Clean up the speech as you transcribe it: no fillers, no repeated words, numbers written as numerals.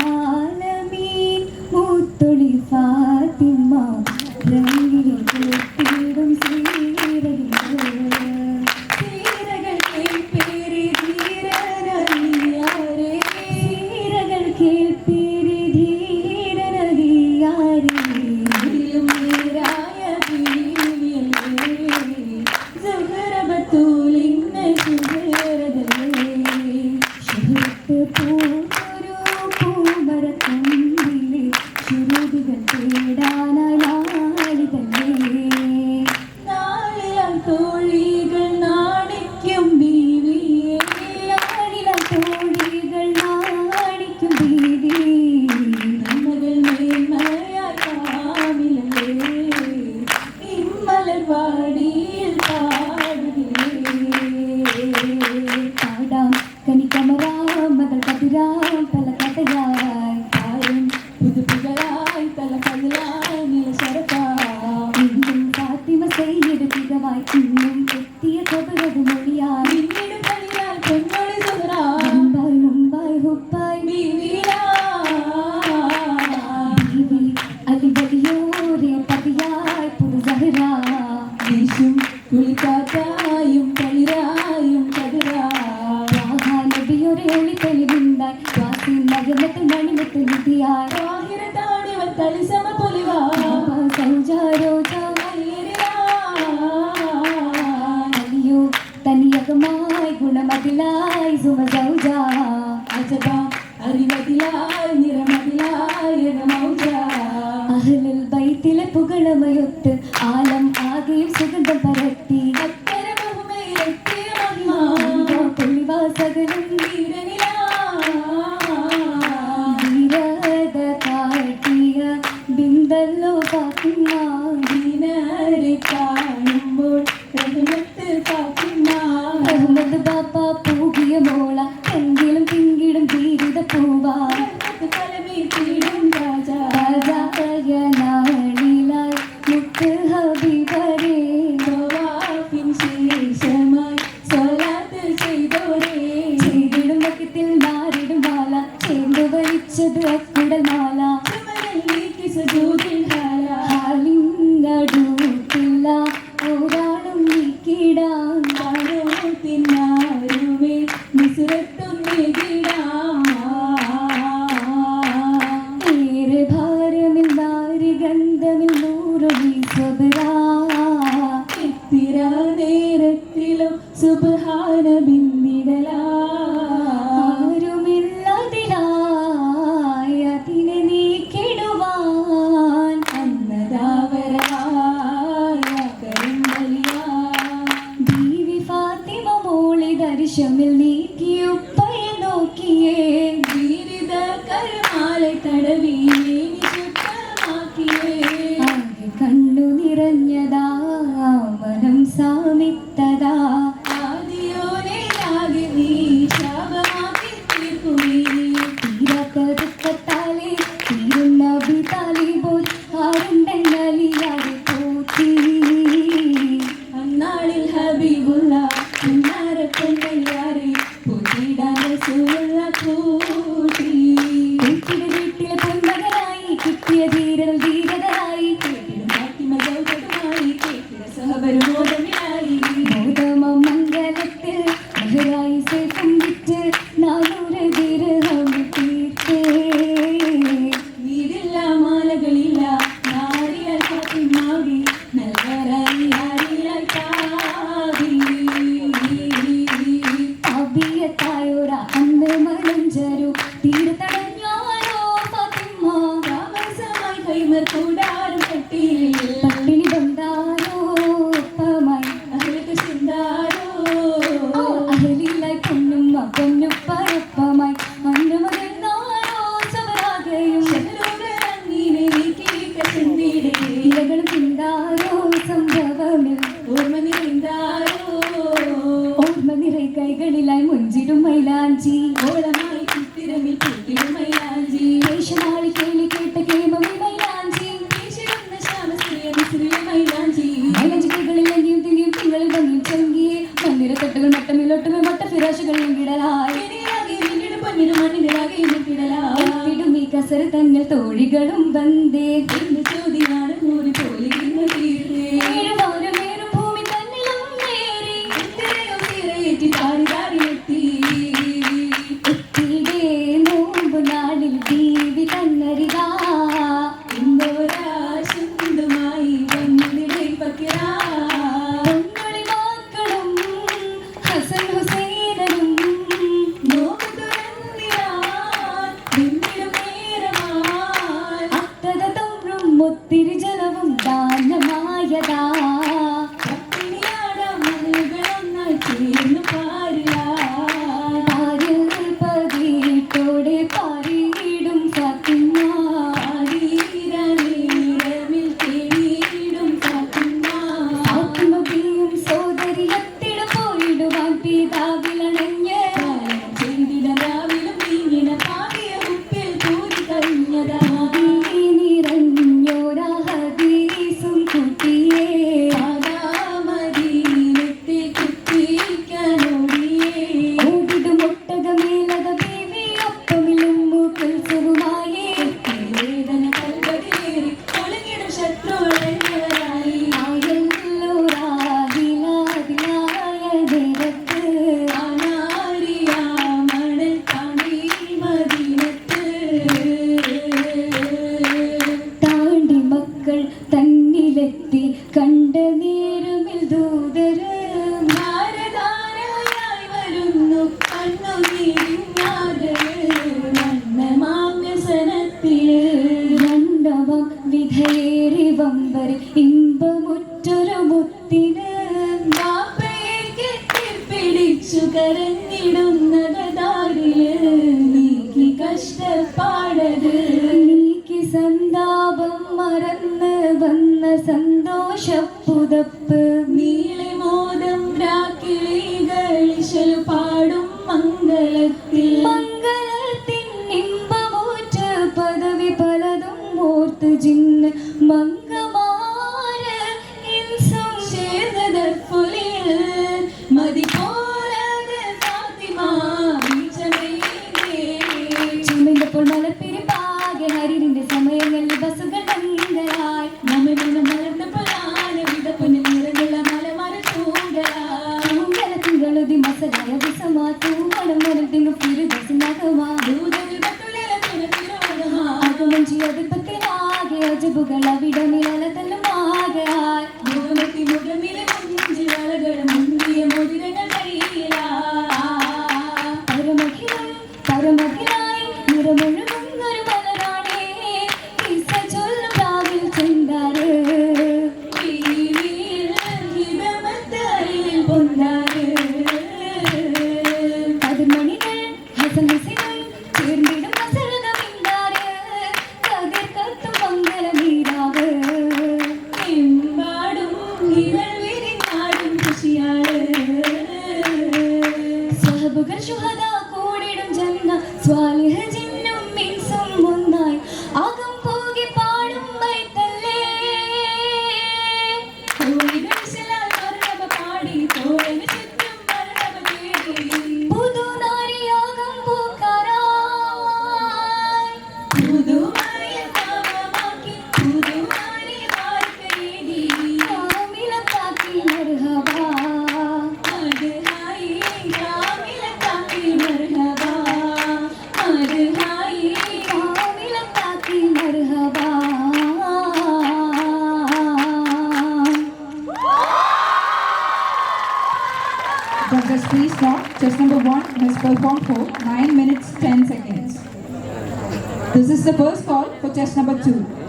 റഹ്മത്തുല്ലാലമീൻ മൂത്തൊളി ഫാത്തിമ രംഗിൽ കേട്ടിടും ശ്രീരകൾ കേൾപ്പേരി ധീരനറിയാരേ ധീരകൾ കേൾപ്പേരി ധീരനറിയാരേ നീരായ ബീവിയല്ലേ സുഹറബത്തൂലിന്ന സുഹറദല്ലേ ശുഹൃത്ത് പൂമൊരു പൂമരക്കൊമ്പിലെ ശുരുതികൾ തേടാനായി നാളിതല്ലേ നാളിലാം തോഴികൾ നാണിക്കും ബീവിയെ നാളിലാം തോഴികൾ നാണിക്കും ബീവി നന്മകൾ മേന്മയാൽ കാമിലല്ലേ ഇമ്മലർ വാടിയിൽ പാടാം കനിക്കമരാം മകൾ കതിരാം പല കഥയായി താരം പുതുപ്പുകളായി തല കതിലായി നിലശരത്താം ഇന്നും ഫാത്തിമ സൈനിക തികവായി ഇന്നും എത്തിയ കബറത് മൊഴിയായി പിന്നീട് കളിയാൽ പൊന്നോളി സുഹറാം മുംബൈ മുംബൈ ഹുപ്പായി ബീവിലാ ബീവി അലിവലിയോരെ പതിയായി പുതുസഹറാ ദേശം കുളിക്കാറ്റായും കളിരായും കതിരാ നബിയൊരു ഒളി തെളിവുണ്ടായി വാസി നഗരത്തിൽ മണിമത്ത് നിധിയായി താഹിരതാണിവർ തളിസമ പൊലിവാ അലിയോ തനിയകമായി ഗുണമതിലായി സുമസൗജ അജബ അറിവതിലായി നിറമതിലായി മൗജ അഹ്ലുൽ ബൈത്തിലെ പുകളമയൊത്ത് ആലം ആകെയും സുഗന്ധം പരത്തി അത്തര ബഹുമയിലെത്തിയ മഹിമ പൊലിവാസകലും ധീരത കാട്ടിയ ബിന്ദല്ലോ ഫാത്തിമ ദീനരെ കാണുമ്പോൾ റഹ്മത്ത് ഫാത്തിമ റഹ്മത്ത് ബാപ്പ പൂകിയ മോള എങ്കിലും തിങ്കിടും ജീവിത പൂവാ കലമീട്ടിടും രാജാ രാജായ നാളിലായി മുത്ത് ഹബീബരേ ഗോവാഫിൻ ശേഷമായി സ്വലാത്ത് ചെയ്തോരേ ചെയ്തിടും വക്കത്തിൽ നാരിടും മാല ചേർന്നു വലിച്ചത് അക്കുടൽ മാല ഹാലിങ്ങടുത്തില്ല ഒരാളും നീക്കിടാൻ പാടോ തിന്നാരുമേ നിസുരത്തും നേടിടാം ഏറെ ഭാരമിൽ നാരിഗന്ധമിൽ നൂറൊളി സ്വബരാ എത്തിര നേരത്തിലും സുബ്ഹാന ബിന്ദിടലാ ആരുമില്ലതിനായി അതിനെ നീക്കിടുവാൻ അന്നദാവരായ കരിമ്പലിയാ ബീവി ഫാത്തിമ മോളി ദർശമിൽ നീക്കിയുപ്പയെ നോക്കിയേ ജീവിത കരുമാലെ തടവിയെ നിശുദ്ധമാക്കിയേ ആകെ കണ്ണു നിറഞ്ഞതാ മനം സാമിത്തതാ ആദിയോനെ നീ ശാപമാക്കി തീർക്കുമേ തീരാത്ത ദുഃഖത്താലെ തീരുന്ന ബിതാലിബോൽ ആരുണ്ടെന്നലിയാതെ പോറ്റി അന്നാളിൽ ഹബീബുള്ള ഉന്നാരക്കൊണ്ടയാരെ പൊന്നിടാൻ റസൂലുള്ള കൂട്ടി വീട്ടിലെ പൊന്മകനായി കിട്ടിയ ധീരകൾ ധീരതരായി കേട്ടിടും ഫാത്തിമ സൗജതുമായി കേട്ടിട സഹബരുമോദമിനായി മോദമ മംഗലത്തിൽ മഹരായി സേഫും വിറ്റ് 400 ദിർഹം തീർത്തേ വീടില്ല മാലകളില്ല നാരിയാൽ ഫാത്തിമാവി നൽവരായി ആരിയായി പാവി അബിയത്തായൊര അന്ന് മലഞ്ചരു തീരത്തടഞ്ഞാരോ ഫാത്തിമ താമസമായി കൈമർ കൂടാരും പട്ടിണി ബന്ധാരോ ഒപ്പമായി അഹ്ലത്ത് ചിന്താരോ അഹലിലായി പൊന്നുമ്മ പൊന്നുപ്പരപ്പമായി അന്ന് മകന്നാരോ സവരാകയും ഇലകളും ചിന്താരോ സംഭവമിൽ ഓർമ്മ നിറൈ കൈകളിലായി മുഞ്ചിടും മൈലാഞ്ചി ഓളമായി ചിത്തിരമിൽ കൂട്ടിടും മൈലാഞ്ചി വേഷനാളി കേളി കേട്ട കേമമി മൈലാഞ്ചി മൈലാഞ്ചി മൈലാഞ്ചി കൈകളിൽ എങ്കിയും തിങ്ങിയും തിങ്കളിൽ ഭംഗിയും ചെങ്കിയെ മന്ദിര തൊട്ടുകൾ മട്ടമിലൊട്ടുമേ മട്ട ഫിറാശുകൾ എങ്കിടലായി പൊന്നിന് മണ്ണിലാകെ ഈ കസര തന്നിൽ തോഴികളും വന്നേ ചോദ്യമാണ് നൂറ് തോലിക്കുന്ന തീർന്നേരും ഭൂമി തന്നിലും നേരി തീരയേറ്റി താരി താരിയെത്തി നോമ്പ് നാളിൽ ദേവി തന്നരിതാ ഇന്ദോരാശുദ്ധമായി വന്നിടை പക്കിരാ ഒത്തിരി ജലവും ദാനമായതാ ചേർന്നു പതിട്ടോടെ പാരിയിടും ഫാത്തിമയും സോദരിയത്തിട പോയിടുവാൻ പിതാവിലണഞ്ഞ് ചെയ്തിടാവിലും നീങ്ങിന പാടിയ ഉപ്പിൽ കൂടി കഴിഞ്ഞതാ തന്നിലെത്തി കണ്ട നേരമിൽ ദൂതര് നാരദാനായി വരുന്നു കണ്ണുനീരിഞ്ഞാതനമാംഗസനത്തില് രണ്ടവം വിധയേറി വമ്പര് ഇമ്പമുറ്റൊരു മുത്തിന് മാപ്പയെ കെട്ടിപ്പിടിച്ചു കരഞ്ഞിടുന്നതാരില് നീക്കി കഷ്ടപ്പാടത് നീക്കി സന്താപം മറന്ന് വന്ന സന്തോഷപ്പുതപ്പ് നീളിമോദം രാക്കിളികളിശൽ പാടും മംഗളത്തിൻ ഇമ്പമൂറ്റ പദവി പലതും ഓർത്ത് ജിന്ന് മംഗമാര് ഇൻസും ചേർന്നതർപ്പുലിൽ മതി പോലത് ഫാത്തിമ ചുമന്നപ്പോൾ മലപ്പിരിപ്പാകെ ഹരിന്റെ സമയങ്ങളിൽ ബസ്സുകൾ മംഗളായി മമനം മലർന്നപ്പോഴാണ് വിധപ്പൊന്നിൽ നിറഞ്ഞുള്ള മലമര ചൂടലാതി മസലായ വിസമാ തൂമണം മനം തിങ്ങും തിരുദസിനകമാ ആകുമഞ്ചി അതിപ്പത്തിലാകെ അജബുകൾ അവിടെ നിലതല്ലും ആകെയായി മുഖമത്തി മുഖമിലെ മുഞ്ചി വളകൾ മുന്തിയ മോതിരങ്ങൾ കഴിയില്ല പരമഖിലായി നിറമൊഴുകുന്നൊരു മലരാണേ കിസ്സ ചൊല്ലും രാവിൽ ചെന്താറ് പൊന്താറ് പതിമണികൾ ഹസൻ ഹസിനും ചേർന്നിടും മസലകമിന്താറ് കതിർ കത്തും മംഗള നീരാവ് എമ്പാടും ഇവൾ വിരിഞ്ഞാടും ഖുശിയാള് സ്വഹബുകൾ ശുഹദാ കൂടിടും ജന്ന സ്വാലിഹ ജിന്നും മിൻസും ഒന്നായി അകം പോകി പാടും മൈത്തല്ലേ പാടി തോഴന് ചുറ്റും മരണമ തേടി പുതുനാരിയാകം പൂക്കാരായി പുതുമറിയ താമമാക്കി പുതുമാരി വാർക്കരീതി കാമിലത്താക്കി മർഹബാ മർഹായി കാമിലത്താക്കി മർഹബാ മർഹായി കാമിലത്താക്കി മർഹബാ Judges, please stop. Chess number 1 has performed for 9 minutes 10 seconds. This is the first call for chess number 2.